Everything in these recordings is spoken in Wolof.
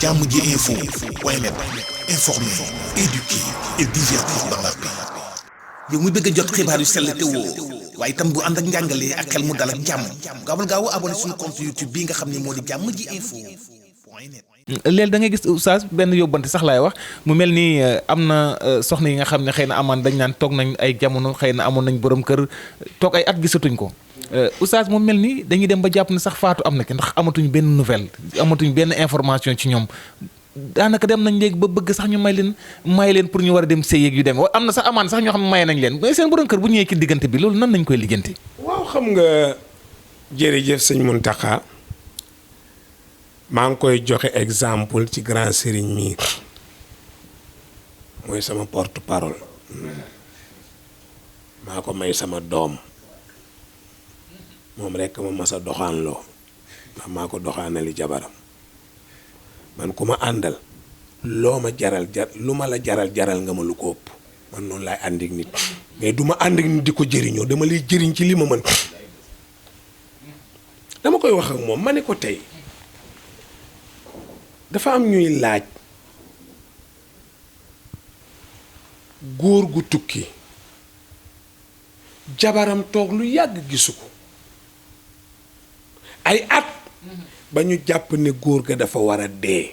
jàmm ji info point net, informer, éduquer et divertir dans la paix. yow mu bëgg a jot xibaar yu sell te woo waaye itam bu ànd ak njàngalee ak xel mu dal ak jàmm gaawal gaaw abonné suñu compte YouTube bii nga xam ne moo di jàmm ji info point net. léegi da ngay gis oustaz benn yóbbante sax laay wax mu mel ni am na soxna yi nga xam ne xëy na amaan dañ naan toog nañ ay jamono xëy na amoon nañ borom kër toog ay at gisatuñ ko oustaz moom mel ni dañuy dem ba jàpp ne sax faatu am na ki ndax amatuñ benn nouvelle amatuñ benn information ci ñoom daanaka dem nañ léegi ba bëgg sax ñu may leen pour ñu war a dem sëy yu dem am na sax amaan sax ñoo xam ne maye nañ leen mais seen borom kër bu ñëwee ci diggante bi loolu nan nañ koy lijjanti. waaw xam nga jërëjëf sëñ Mountakha maa ngi koy joxe exemple ci grand sëriñ mi mooy sama porte parole maa ko may sama doom moom rekk ma mas a doxaanloo ndax maa ko doxaanali jabaram man ku ma àndal loo ma jaral lu ma la jaral nga ma lu ko ëpp man noonu laay ànd ak nit mais du ma ànd ak nit di ko jëriñoo dama lay jëriñ ci li ma mën dama koy wax ak moom ma ne ko tey dafa am ñuy laaj góor gu tukki jabaram toog lu yàgg gisu ko ay at ba ñu jàpp ne góor ga dafa war a dee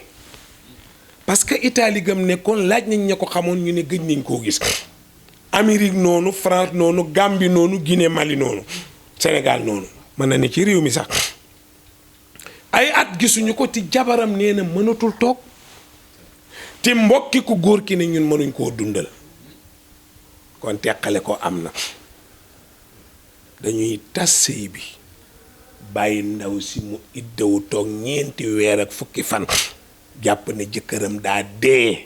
parce que Italie gam nekkoon laaj nañ ña ko xamoon ñu ne gëj nañ koo gis Amérique noonu France noonu Gambie noonu Guinée Mali noonu Sénégal noonu mën na ne ci réew mi sax ay at gisuñu ko ti jabaram nee na mënatul toog te mbokki ku góor ki ne ñun mënuñ koo dundal kon teqale ko am na dañuy tas sëy bi bàyyi ndaw si mu iddawu toog 4 weer ak fukki fan jàpp ne jëkkëram daa dee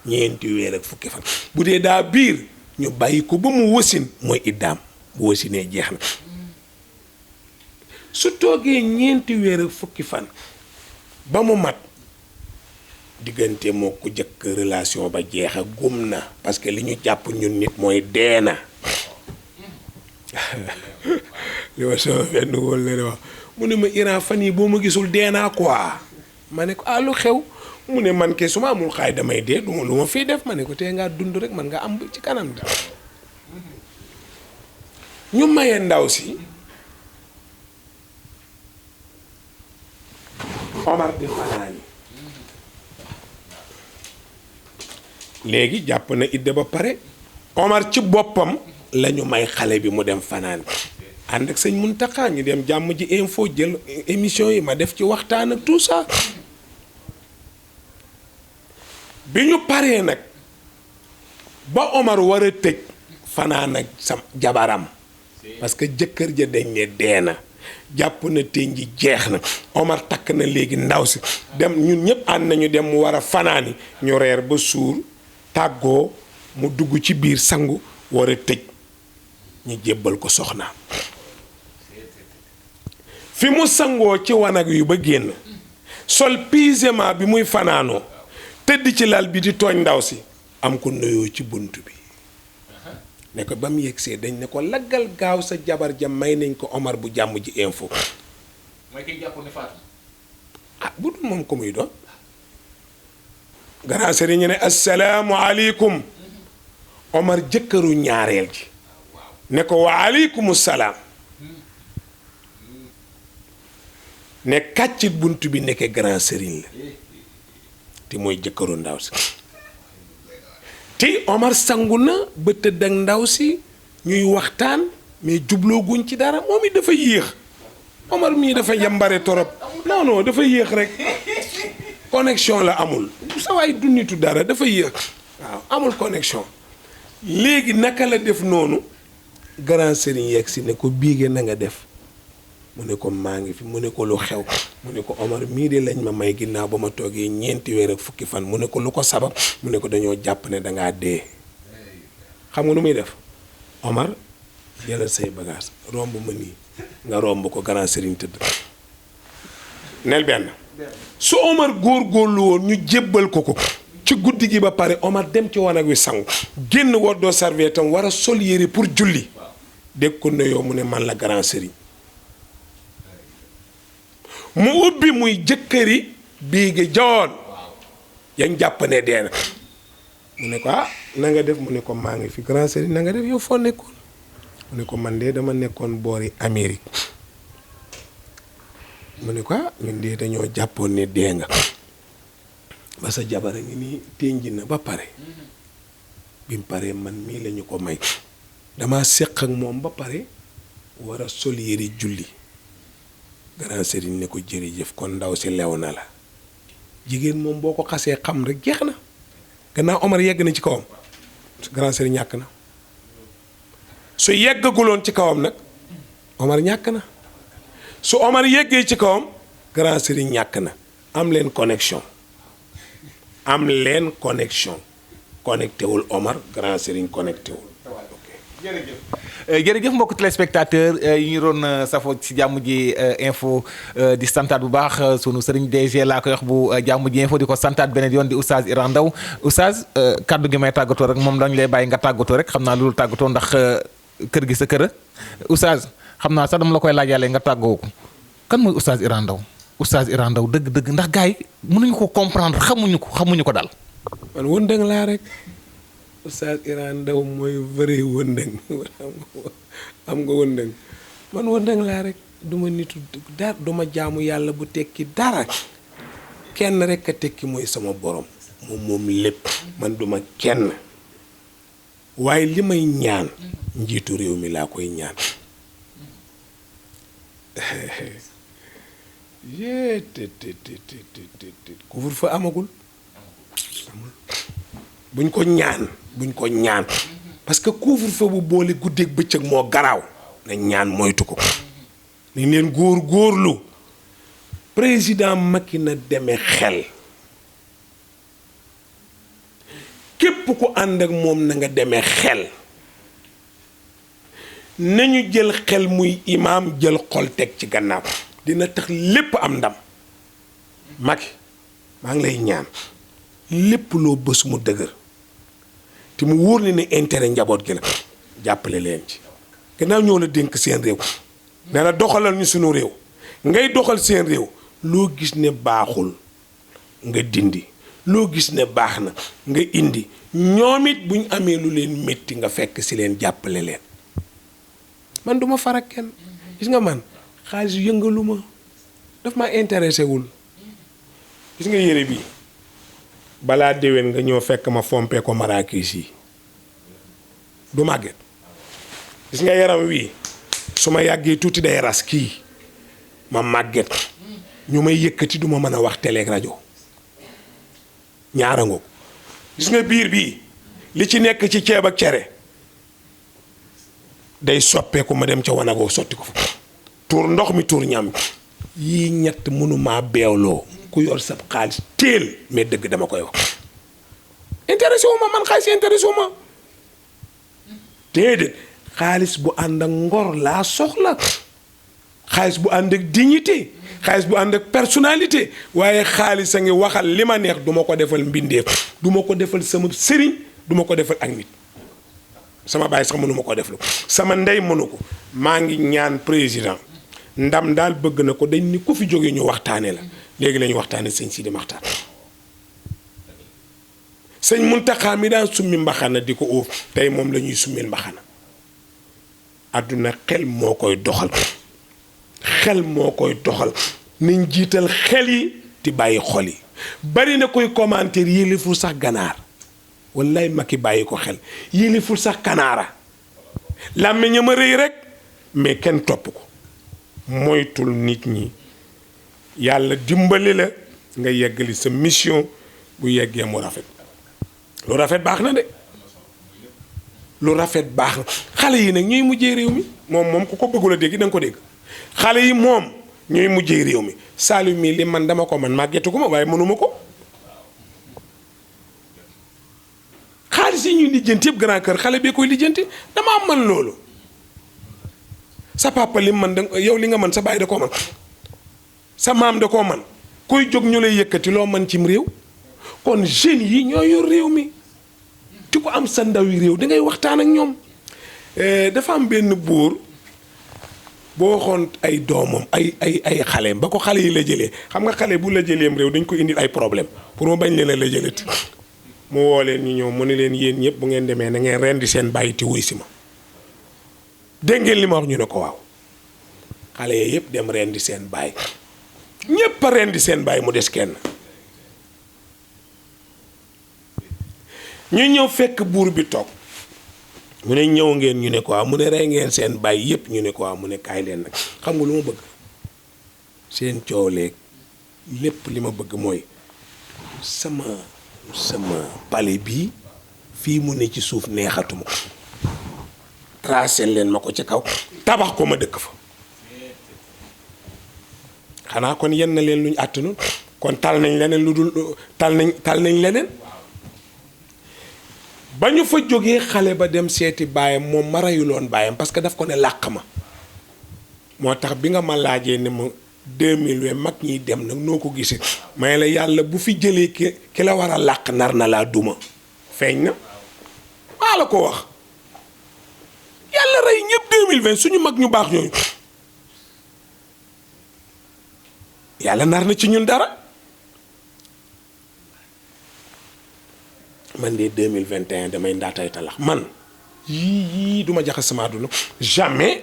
4 weer ak fukki fan bu dee daa biir ñu bàyyi ko ba mu wasin mooy iddaam bu wasinee jeex na su toogee 4 weer ak fukki fan ba mu mat diggante moo ko jëkk relation ba jeex a gum na parce que li ñu jàpp ñun nit mooy dee na li ma sama benn wóol la wax mu ne ma Iran fan yi boo ma gisul dee naa quoi ma ne ko lu xew mu ne man ke su ma amul xaay damay dee du ma lu ma fii def ma ne ko tey ngaa dund rek man nga am ci kanam da ñu maye ndaw si Omar di fanaani léegi jàpp na idda ba pare Omar ci boppam lañu may xale bi mu dem fanaan ànd ak sëñ Mountakha ñu dem jàmm ji info jël émission yi ma def ci waxtaan ak tout ça bi ñu paree nag ba Omar war a tëj fanaan ak sa jabaram parce que jëkkër ja dañ ne dee na jàpp na teñ ji jeex na Omar takk na léegi ndaw si dem ñun ñëpp ànd nañu dem mu war a fanaani ñu reer ba suur tàggoo mu dugg ci biir sangu war a tëj ñu jébbal ko soxnaam fi mu sangoo ci wanag yu ba génn sol pyjama bi muy fanaanoo tëdd ci lal bi di tooñ ndaw si am ko nuyoo ci bunt bi ne ko ba mu yegsee dañ ne ko laggal gaaw sa jabar ja may nañ ko Omar bu jàmm ji info mooy ki jàpp ne faatu bu dul moom ko muy doon grand sëriñ ne assalaamu aleykum Omar jëkkëru ñaareel ji ne ko wa aleykumu salaam ne kàccit bunt bi nekke grand sëriñ la te mooy jëkkëru ndaw si te Omar sangu na ba tëdd ak ndaw si ñuy waxtaan mais jublooguñ ci dara moom it dafa yéex Omar mii dafa yambare torop non dafa yéex rek connexion la amul sa waay du nitu dara dafa yéex waaw amul connexion léegi naka la def noonu grand sëriñ yegg si ne ko biige na nga def mu ne ko maa ngi fi mu ne ko lu xew mu ne ko Omar mii de lañ ma may ginnaaw ba ma toogee 4 weer ak fukki fan mu ne ko lu ko sabab mu ne ko dañoo jàpp ne dangaa dee xam nga nu muy def Omar jëlal say bagage romb ma nii nga romb ko grand sëriñ tëdd nel benn su Omar góorgóorlu woon ñu jébbal ko ci guddi gi ba pare Omar dem ci wanag wi sangu génn woddoo serviette am war a sol yére pour julli dégg ko ne yow mu ne man la grand sëriñ mu ubbi muy jëkkëri biige joon yañ jàpp ne dee na mu ne ko na nga def mu ne ko maa ngi fi grand sëriñ na nga def yow foo nekkoon mu ne ko man de dama nekkoon boori Amérique mu ne ko ñun de dañoo jàppoon ne dee nga ba sa jabar a ngi nii ténji na ba pare bi mu paree man mii lañu ko may dama séq ak moom ba pare war a sol yëri julli grand sëriñ ne ko jërëjëf kon ndaw si lew na la jigéen moom boo ko xasee xam rek jeex na gannaaw Omar yegg na ci kawam grand sëriñ ñàkk na su yeggaguloon ci kawam nag Omar ñàkk na su Omar yeggee ci kawam grand sëriñ ñàkk na am leen connexion connecté wul Omar grand sëriñ connecté wul. jërëjëf mbokk téléspectateur yi ñu doon safoo ci jàmm ji info di santaat bu baax sunu sëriñ DG laa koy wax bu jàmm ji info di ko santaat beneen yoon di oustaz Iran Ndao oustaz kaddu gi may tàggatoo rek moom dañu lay bàyyi nga tàggatoo rek xam naa loolu tàggatoo ndax kër gi sa kër oustaz xam naa sax dama la koy laajaale nga tàggoo ko kan mooy oustaz Iran Ndao oustaz Iran Ndao dëgg-dëgg ndax gars yi mënuñu ko comprendre xamuñu ko daal. man wëndëng laa rek. Oustaz Iran Ndao mooy vrai wëndëng am nga wëndëng man wëndëng laa rek duma nitu dara duma jaamu yàlla bu tekki dara kenn rek a tekki mooy sama borom moom lépp man duma kenn waaye li may ñaan njiitu réew mi laa koy ñaan couvre-feu amagul buñ ko ñaan parce que couvre-feu bu boole guddeeg bëccëg moo garaaw nañ ñaan moytu ko nañ leen góorlu président Macky na demee xel képp ku ànd ak moom na nga demee xel nañu jël xel muy imaam jël xol teg ci gannaaw dina tax lépp am ndam Macky maa ngi lay ñaan lépp loo bës mu dëgër te mu wóor ni ne intérêt njaboot gi la jàppale leen ci gannaaw ñoo la dénk seen réew ne la doxalal ñu sunu réew ngay doxal seen réew loo gis ne baaxul nga dindi loo gis ne baax na nga indi ñoom it buñ amee lu leen métti nga fekk si leen jàppale leen man duma farak kenn gis nga man xaalis yëngalu ma daf ma intéressé wul gis nga yére bi balaa déwén nga ñëw fekk ma fompee ko maraakis yi du màgget gis nga yaram wii su ma yàggee tuuti day ras kii ma màgget ñu may yëkkati du ma mën a wax télé ak rajo ñaara ngoog gis nga biir bii li ci nekk ci ceeb ak cere day soppeeku ma dem ca wanagoo sotti ko fa tuur ndox mi tuur ñam yii ñett mënumaa beewloo ku yor sab xaalis téel mais dëgg dama koy wax intéressé wu ma man xaalis intéressé wu ma déedéet xaalis bu ànd ak ngor laa soxla xaalis bu ànd ak dignité xaalis bu ànd ak personnalité waaye xaalis a ngi waxal li ma neex du ma ko defal mbindeef du ma ko defal sama sëriñ du ma ko defal ak nit sama baay sax mënu ma ko deflu sama ndey mënu ko maa ngi ñaan président ndam daal bëgg na ko dañ ni ku fi jógee ñu waxtaane la léegi la ñu waxtaane sëñ Sidi Maxtaar sëñ Muntaxa mi daan summi mbaxana di ko óof tey moom la ñuy summil mbaxana àdduna xel moo koy doxal nañ jiital xel yi ti bàyyi xol yi bari na koy commentaire yiliful sax ganaar wallaay Macky bàyyi ko xel yiliful sax kanaara làmmiñam a rëy rek mais kenn topp ko moytul nit ñi yàlla dimbali la nga yeggali sa mission bu yeggee mu rafet lu rafet baax na de lu rafet baax na xale yi nag ñooy mujjee réew mi moom ku ko bëggul a dégg da nga ko dégg xale yi moom ñooy mujjee réew mi Saliou mii li man dama ko man màggetu ko ma waaye mënuma ko xaalis yi ñuy lijjanti yëpp grand kër xale bee koy lijjanti dama am man loolu sa papa li man da yow li nga man sa baay da koo man sa maam da koo man kuy jóg ñu lay yëkkati loo man cim réew kon jeunes yi ñoo yor réew mi ti ko am sa ndawi réew da ngay waxtaan ak ñoom dafa am benn buur boo waxoon ay doomam ay xaleem ba ko xale yi la jëlee xam nga xale bu la jëleem réew dañ ko indil ay problème pour mu bañ leen a la jëlati mu woo leen ñu ñëw mu ne leen yéen ñëpp bu ngeen demee na ngeen rendi seen bàyyi ti wuy si ma dégg ngeen li ma wax ñu ne ko waaw xale yee yëpp dem rendi seen bàyyi ñëpp a rendi seen bàyyi mu des kenn ñu ñëw fekk buur bi toog mu ne ñëw ngeen ñu ne ko waaw mu ne rey ngeen seen bàyyi yëpp ñu ne ko waaw mu ne kaay leen nag xam nga lu ma bëgg seen coow leeg lépp li ma bëgg mooy sama palais bii fii mu ne ci suuf neexatuma ko tracé leen ma ko ci kaw tabax ko ma dëkk fa xanaa kon yenn na leen luñ àttanul kon tal nañ leneen lu dul tal nañ leneen ba ñu fa jógee xale ba dem seeti baayam moom ma reyuloon baayam parce que daf ko ne làq ma moo tax bi nga ma laajee ne ma 2020 mag ñiy dem nag noo ko gisee may la yàlla bu fi jëlee ki la war a làq nar na laa duma feeñ na maa la ko wax yàlla rey ñëpp 2020 suñu mag ñu baax ñooñu yàlla nar na ci ñun dara man de 2021 damay ndaatay talax man yii duma jaxas sama àdduna jamais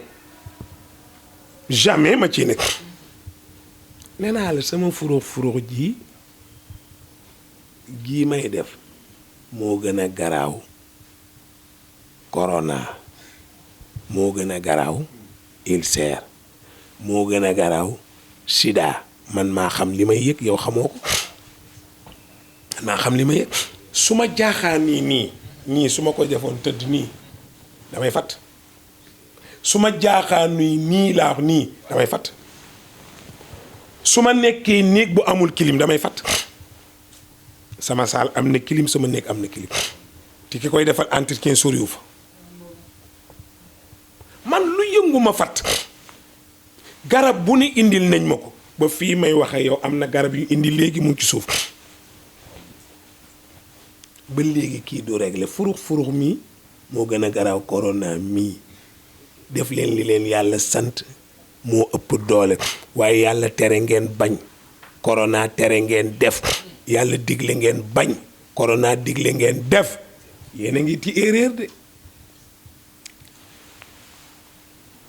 ma ci nekk nee naa la sama furux gii may def moo gën a garaaw corona moo gën a garaaw ulcère moo gën a garaaw sida man maa xam li may yëg yow xamoo ko man maa xam li may yëg su ma jaaxaan nii su ma ko defoon tëdd nii damay fatt su ma jaaxaan nii laa wax nii damay fatt su ma nekkee néeg bu amul kilim damay fatt sama saal am na kilim sama néeg am na kilim te ki koy defal entretien soriwu fa man lu yëngu ma fatt garab bu ni indil nañ ma ko ba fii may waxe yow am na garab yu indi léegi mu ngi ci suuf ba léegi kii du réglé furux mii moo gën a garaaw corona mii def leen li leen yàlla sant moo ëpp doole waaye yàlla tere ngeen bañ corona tere ngeen def yàlla digle ngeen bañ corona digle ngeen def yéen a ngi ci erreur de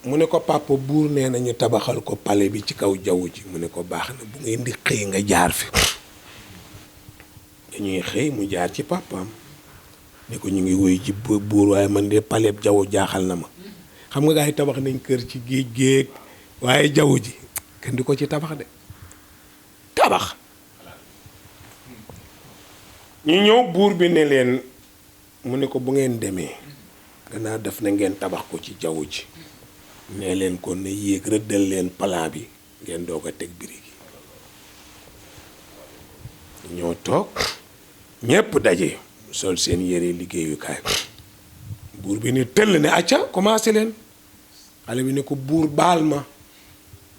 mu ne ko papa buur nee nañu tabaxal ko palais bi ci kaw jaww ji mu ne ko baax na bu ngeen di xëy nga jaar fi dañuy xëy mu jaar ci papaam ne ko ñu ngi woy ci buur waaye man de palais jaww jaaxal na ma xam nga gaa yi tabax nañ kër ci géej géej waaye jaww ji kenn di ko ci tabax de tabax ñu ñëw buur bi ne leen mu ne ko bu ngeen demee gannaaw def na ngeen tabax ko ci jaww ji nee leen ko ne yéeg rëddal leen plan bi ngeen doog a teg birig yi ñoo toog ñépp daje sol seen yére liggéeyukaay buur bi ne tëll ne acca commencé leen xale bi ne ko buur baal ma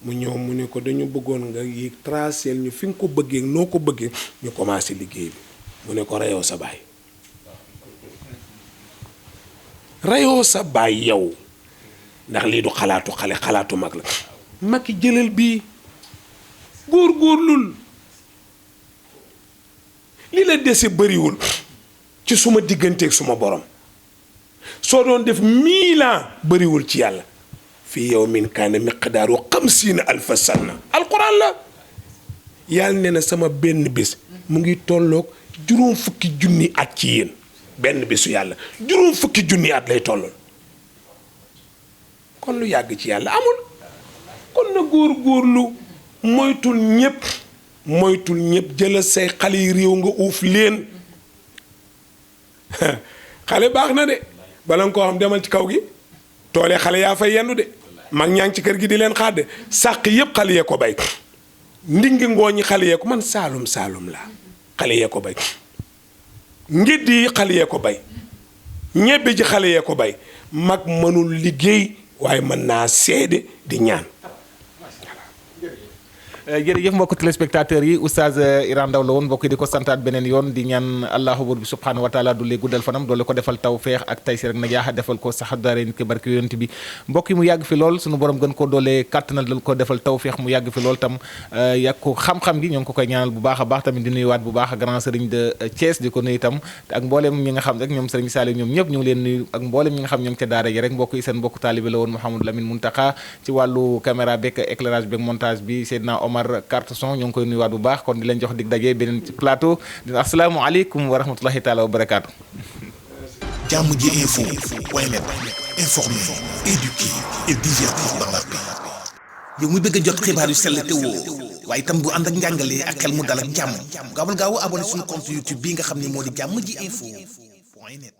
mu ñëw mu ne ko dañu bëggoon nga yéeg tracé ñu fi nga ko bëggee noo ko bëggee ñu commencé liggéey bi mu ne ko reyoo sa baay reyoo sa baay yow ndax lii du xalaatu xale xalaatu mag la Macky jëlal bii góor-góorlul li la dese bëriwul ci suma digganteeg suma borom soo doon def 1000 ans bëriwul ci yàlla fii yawmin kaana miqdaaru 50 alfa sanna alquran la yàlla ne na sama benn bés mu ngi tolloog 50 junni at ci yéen benn bésu yàlla 50 junni at lay tollool kon lu yàgg ci yàlla amul kon na góor-góorlu moytul ñépp jëlal say xale yi réew nga uuf leen xale baax na de bala nga koo xam demal ci kaw gi toolee xale yaa fay yendu de mag ñaa ngi ci kër gi di leen xaar de sàq yépp xale yee ko bay ndingi ngooñi xale yee ko man saalum laa xale yee ko bay ngédd yi xale yee ko bay ñebbe ji xale yee ko bay mag mënul liggéey waaye mën naa seede di ñaan jërëjëf mbokk téléspectateurs yi oustaz Iran Ndao la woon mbokk yi di ko santaat beneen yoon di ñaan allahu buur bi subhanahu wa taala du lee guddal fanam doole ko defal tawfeex ak taysir ak najaax defal ko sax daare nit ki barke yonent bi mbokk yi mu yàgg fi lool sunu borom gën ko doole kàttanal dal ko defal tawfeex mu yàgg fi lool tam yàgg ko xam-xam gi ñoo ngi ko koy ñaanal bu baax a baax tamit di nuyuwaat bu baax grand sëriñ de Thiès di ko nuyu itam ak mboolem ñi nga xam rek ñoom sëriñ Saliou ñoom ñëpp ñu ngi leen nuyu ak mboolem ñi nga xam ñoo ngi ca daara ji rek mbokk yi seen mbokk taalibe la woon Mouhamadou Lamine Muntaka ci wàllu caméra beeg éclairage beeg montage bi Seydina Omar carte son ñoo ngi koy nuyuwaat bu baax kon di leen jox dig daje beneen ci plateau di asalaamaaleykum wa rahmatullahi taala wa barakaatu. jàmm ji info point net informer, éduquer et divertir dans la paix. yow muy bëgg a jot xibaar yu sell te woo waaye itam bu ànd ak njàngalee ak xel mu dal ak jàmm gaawal gaaw abonné suñu compte YouTube bii nga xam ne moo di jàmm ji info point net.